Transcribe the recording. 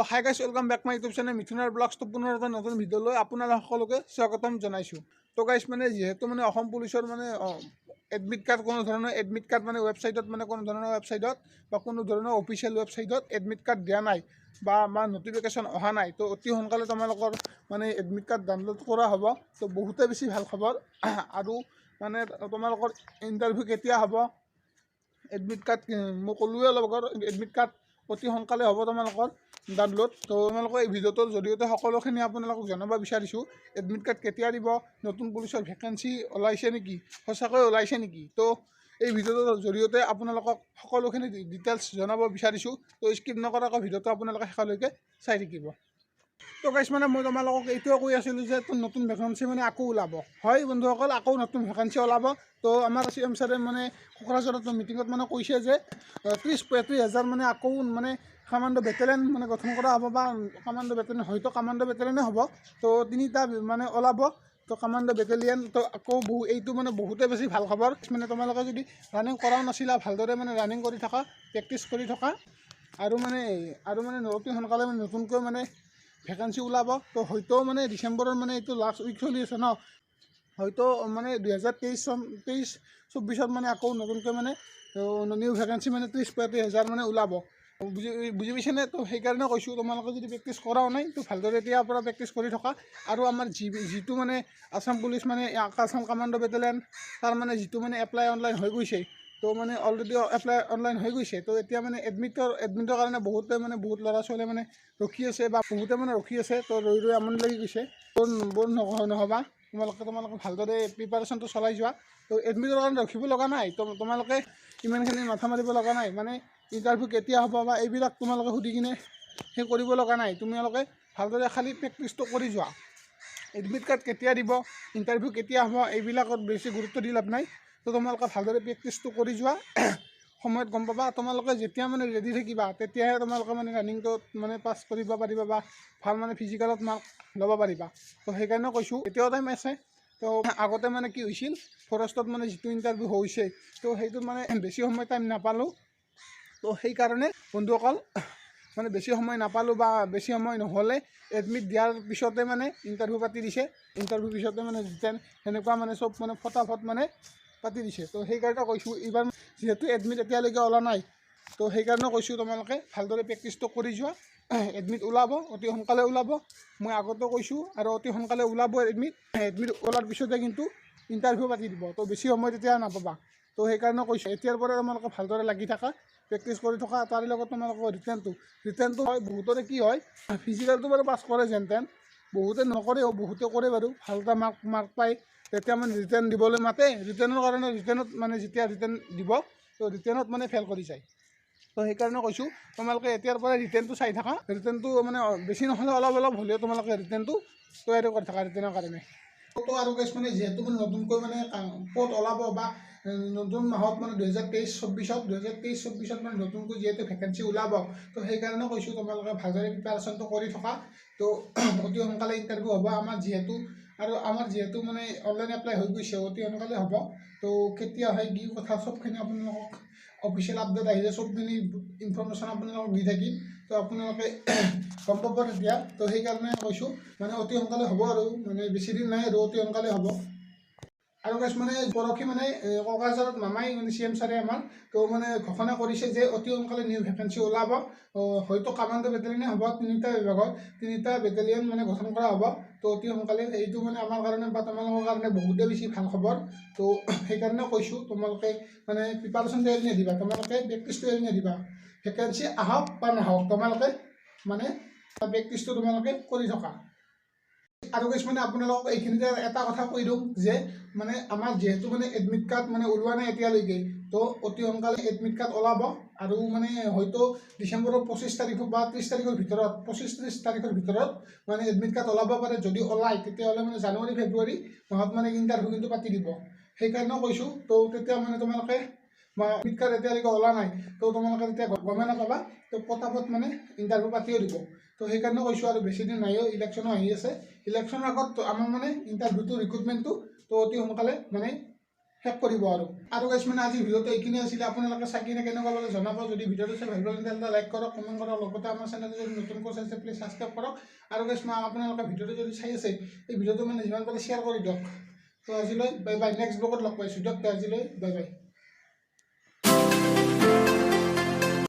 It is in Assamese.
High guys, welcome back my YouTube channel মিথুনাৰ ব্লগছ। তো পুনৰ এটা নতুন ভিডিঅ'লৈ আপোনালোক সকলোকে স্বাগতম জনাইছোঁ। তো গাইজ মানে যিহেতু মানে অসম পুলিচৰ মানে এডমিট কাৰ্ড কোনো ধৰণৰ এডমিট কাৰ্ড মানে ৱেবছাইটত মানে কোনো ধৰণৰ ৱেবছাইটত বা কোনো ধৰণৰ অফিচিয়েল ৱেবছাইটত এডমিট কাৰ্ড দিয়া নাই বা আমাৰ নটিফিকেশ্যন অহা নাই। তো অতি সোনকালে তোমালোকৰ মানে এডমিট কাৰ্ড ডাউনলোড কৰা হ'ব। তো বহুতে বেছি ভাল খবৰ। আৰু মানে তোমালোকৰ ইণ্টাৰভিউ কেতিয়া হ'ব, এডমিট কাৰ্ড মই ক'লোৱে অলপ আগত, এডমিট কাৰ্ড অতি সোনকালে হ'ব তোমালোকৰ ডাউনলোড। তো তোমালোকৰ এই ভিডিঅ'টোৰ জৰিয়তে সকলোখিনি আপোনালোকক জনাব বিচাৰিছোঁ, এডমিট কাৰ্ড কেতিয়া দিব, নতুন পুলিচৰ ভেকেঞ্চি ওলাইছে নেকি, সঁচাকৈ ওলাইছে নেকি। তো এই ভিডিঅ'টোৰ জৰিয়তে আপোনালোকক সকলোখিনি ডিটেইলছ জনাব বিচাৰিছোঁ। তো স্কিপ নকৰাকৈ ভিডিঅ'টো আপোনালোকে শেষলৈকে চাই থাকিব। তো গাইছ মানে মই তোমালোকক এইটোৱে কৈ আছিলোঁ যে নতুন ভেকেঞ্চি মানে আকৌ ওলাব। হয় বন্ধুসকল, আকৌ নতুন ভেকেঞ্চি ওলাব। তো আমাৰ CM ছাৰে মানে কোকৰাঝাৰত মিটিঙত মানে কৈছে যে 30-35,000 মানে আকৌ মানে কামাণ্ডো বেটেলিয়ন মানে গঠন কৰা হ'ব, বা কামাণ্ডো বেটেলিয়ন হয়তো কামাণ্ডো বেটেলিয়নে হ'ব। তো 3টা মানে ওলাব। তো কামাণ্ডো বেটেলিয়ন তো আকৌ এইটো মানে বহুতে বেছি ভাল খবৰ। মানে তোমালোকে যদি ৰানিং কৰাও নাছিলা, ভালদৰে মানে ৰানিং কৰি থকা, প্ৰেক্টিছ কৰি থকা, আৰু মানে অতি সোনকালে মানে নতুনকৈ মানে ভেকেঞ্চি ওলাব। তো হয়তো মানে ডিচেম্বৰৰ মানে এইটো লাষ্ট উইক চলি আছে ন, হয়তো মানে 2023-24 মানে আকৌ নতুনকৈ মানে নিউ ভেকেঞ্চি মানে 30-35,000 মানে ওলাব। বুজি পাইছেনে? তো সেইকাৰণে কৈছোঁ, তোমালোকে যদি প্ৰেক্টিছ কৰাও নাই তো ভালদৰে এতিয়াৰ পৰা প্ৰেক্টিছ কৰি থকা। আৰু আমাৰ যিটো মানে আছাম পুলিচ মানে আছাম কামাণ্ডো বেটেলিয়ন, তাৰ মানে যিটো মানে এপ্লাই অনলাইন হৈ গৈছে, তো মানে অলৰেডি এপ্লাই অনলাইন হৈ গৈছে। তো এতিয়া মানে এডমিটৰ কাৰণে বহুত ল'ৰা ছোৱালীয়ে মানে ৰখি আছে, বা বহুতে মানে ৰখি আছে। তো ৰৈ আমনি লাগি গৈছে। বৰ নহ'বা, তোমালোকে ভালদৰে প্ৰিপাৰেশ্যনটো চলাই যোৱা। তো এডমিটৰ কাৰণে ৰখিব লগা নাই। তো তোমালোকে ইমানখিনি মাথা মাৰিব লগা নাই, মানে ইণ্টাৰভিউ কেতিয়া হ'ব বা এইবিলাক তোমালোকে সুধি কিনে সেই কৰিব লগা নাই। তোমালোকে ভালদৰে খালী প্ৰেক্টিছটো কৰি যোৱা। এডমিট কাৰ্ড কেতিয়া দিব, ইণ্টাৰভিউ কেতিয়া হ'ব, এইবিলাকত বেছি গুৰুত্ব দি লাভ নাই। তো তোমালোকে ভালদৰে প্ৰেক্টিছটো কৰি যোৱা, সময়ত গম পাবা। তোমালোকে যেতিয়া মানে ৰেডি থাকিবা, তেতিয়াহে তোমালোকে মানে ৰানিংটোত মানে পাছ কৰিব পাৰিবা, বা ভাল মানে ফিজিকেলত মাৰ্ক ল'ব পাৰিবা। তো সেইকাৰণে কৈছোঁ, এতিয়াও টাইম আছে। তো আগতে মানে কি হৈছিল, ফৰেষ্টত মানে যিটো ইণ্টাৰভিউ হৈছে, তো সেইটোত মানে বেছি সময় টাইম নাপালোঁ। তো সেইকাৰণে বন্ধুসকল মানে বেছি সময় নাপালোঁ, বা বেছি সময় নহ'লে এডমিট দিয়াৰ পিছতে মানে ইণ্টাৰভিউ পাতি দিছে। ইণ্টাৰভিউ পিছতে মানে সেনেকুৱা মানে চব মানে ফটাফট মানে পাতি দিছে। তো সেইকাৰণে কৈছোঁ, এইবাৰ যিহেতু এডমিট এতিয়ালৈকে ওলোৱা নাই, তো সেইকাৰণে কৈছোঁ তোমালোকে ভালদৰে প্ৰেক্টিছটো কৰি যোৱা। এডমিট ওলাব, অতি সোনকালে ওলাব। মই আগতেও কৈছোঁ, আৰু অতি সোনকালে ওলাব এডমিট ওলোৱাৰ পিছতে কিন্তু ইণ্টাৰভিউ পাতি দিব। তো বেছি সময় তেতিয়া নাপাবা। তো সেইকাৰণে কৈছোঁ, এতিয়াৰ পৰা তোমালোকে ভালদৰে লাগি থাকা, প্ৰেক্টিছ কৰি থকা। তাৰ লগত তোমালোকৰ ৰিটেনটো হয়। বহুতৰে কি হয়, ফিজিকেলটো বাৰু পাছ কৰে যেন তেন, বহুতে নকৰেও, বহুতে কৰে বাৰু। ভাল এটা মাৰ্ক পায়, তেতিয়া মানে ৰিটেন দিবলৈ মাতে। ৰিটেনৰ কাৰণে মানে যেতিয়া ৰিটেন দিব, তো ৰিটেনত মানে ফেইল কৰি যায়। তো সেইকাৰণে কৈছোঁ, তোমালোকে এতিয়াৰ পৰা ৰিটেনটো চাই থাকা। ৰিটেনটো মানে বেছি নহ'লে অলপ হ'লেও তোমালোকে ৰিটেনটো তৈয়াৰী কৰি থাকা ৰিটেনৰ কাৰণে। তো আৰু কেছ মানে যিহেতু মানে নতুনকৈ মানে পদ ওলাব, বা নতুন মাহত মানে 2023-24 মানে নতুনকৈ যিহেতু ভেকেঞ্চি ওলাব, তো সেইকাৰণে কৈছোঁ তোমালোকে ভালদৰে প্ৰিপাৰেশ্যনটো কৰি থকা। তো অতি সোনকালে ইণ্টাৰভিউ হ'ব আমাৰ যিহেতু মানে অনলাইন এপ্লাই হৈ গৈছে, অতি সোনকালে হ'ব। তো কেতিয়া হয়, কি কথা, চবখিনি আপোনালোকক অফিচিয়েল আপডেট আহিলে চবখিনি ইনফৰ্মেশ্যন আপোনালোকক দি থাকিম। তো আপোনালোকে গম পাব তেতিয়া। তো সেইকাৰণে কৈছোঁ, মানে অতি সোনকালে হ'ব, আৰু মানে বেছি দিন নাই, আৰু অতি সোনকালে হ'ব। আৰু গাইছ মানে পৰহি মানে কোকৰাঝাৰত মামাই মানে CM ছাৰে আমাৰ তো মানে ঘোষণা কৰিছে যে অতি সোনকালে নিউ ভেকেঞ্চি ওলাব। হয়তো কামাণ্ডো বেটেলিয়নে হ'ব, 3টা বিভাগত 3টা বেটেলিয়ন মানে গঠন কৰা হ'ব। তো অতি সোনকালে এইটো মানে আমাৰ কাৰণে বা তোমালোকৰ কাৰণে বহুতে বেছি ভাল খবৰ। তো সেইকাৰণে কৈছোঁ, তোমালোকে মানে প্ৰিপাৰেশ্যনটো এৰি নিদিবা, তোমালোকে প্ৰেক্টিছটো এৰি নিদিবা। ভেকেঞ্চি আহক বা নাহক, তোমালোকে মানে প্ৰেক্টিছটো তোমালোকে কৰি থকা। আৰু কিছুমানে আপোনালোকক এইখিনিতে এটা কথা কৈ দিওঁ যে মানে আমাৰ যিহেতু মানে এডমিট কাৰ্ড মানে ওলোৱা নাই এতিয়ালৈকে, তো অতি সোনকালে এডমিট কাৰ্ড ওলাব। আৰু মানে হয়তো ডিচেম্বৰৰ 25 তাৰিখ বা 30 তাৰিখৰ ভিতৰত, 25-30 তাৰিখৰ ভিতৰত মানে এডমিট কাৰ্ড ওলাব পাৰে। যদি ওলায় তেতিয়াহ'লে মানে জানুৱাৰী-ফেব্ৰুৱাৰী মাহত মানে ইণ্টাৰভিউ কিন্তু পাতি দিব। সেইকাৰণেও কৈছোঁ, তো তেতিয়া মানে তোমালোকে এডমিট কাৰ্ড এতিয়ালৈকে ওলোৱা নাই, তো তোমালোকে তেতিয়া গমেই নাপাবা। তো পটাপট মানে ইণ্টাৰভিউ পাতিও দিব। তো সেইকাৰণে কৈছোঁ, আৰু বেছি দিন নাইও, ইলেকশ্যনো আহি আছে। ইলেকশ্যনৰ আগত আমাৰ মানে ইণ্টাৰভিউটো ৰিক্ৰুটমেণ্টটো তো অতি সোনকালে মানে শেষ কৰিব আৰু গাইছ মানে আজি ভিডিঅ'টো এইখিনি আছিলে আপোনালোকে চাই কিনে কেনেকুৱা পালে জনাব যদি ভিডিঅ'টো চাই ভাল পালে তেন্তে লাইক কৰক কমেণ্ট কৰক লগতে আমাৰ চেনেলটো যদি নতুনকৈ চাইছে প্লিজ ছাবস্ক্ৰাইব কৰক আৰু গাইছ মানে আপোনালোকে ভিডিঅ'টো যদি চাই আছে এই ভিডিঅ'টো মানে যিমান পাৰে শ্বেয়াৰ কৰি দিয়ক তো আজিলৈ বাই বাই নেক্সট ব্লগত লগ পাইছোঁ দিয়ক আজিলৈ বাই বাই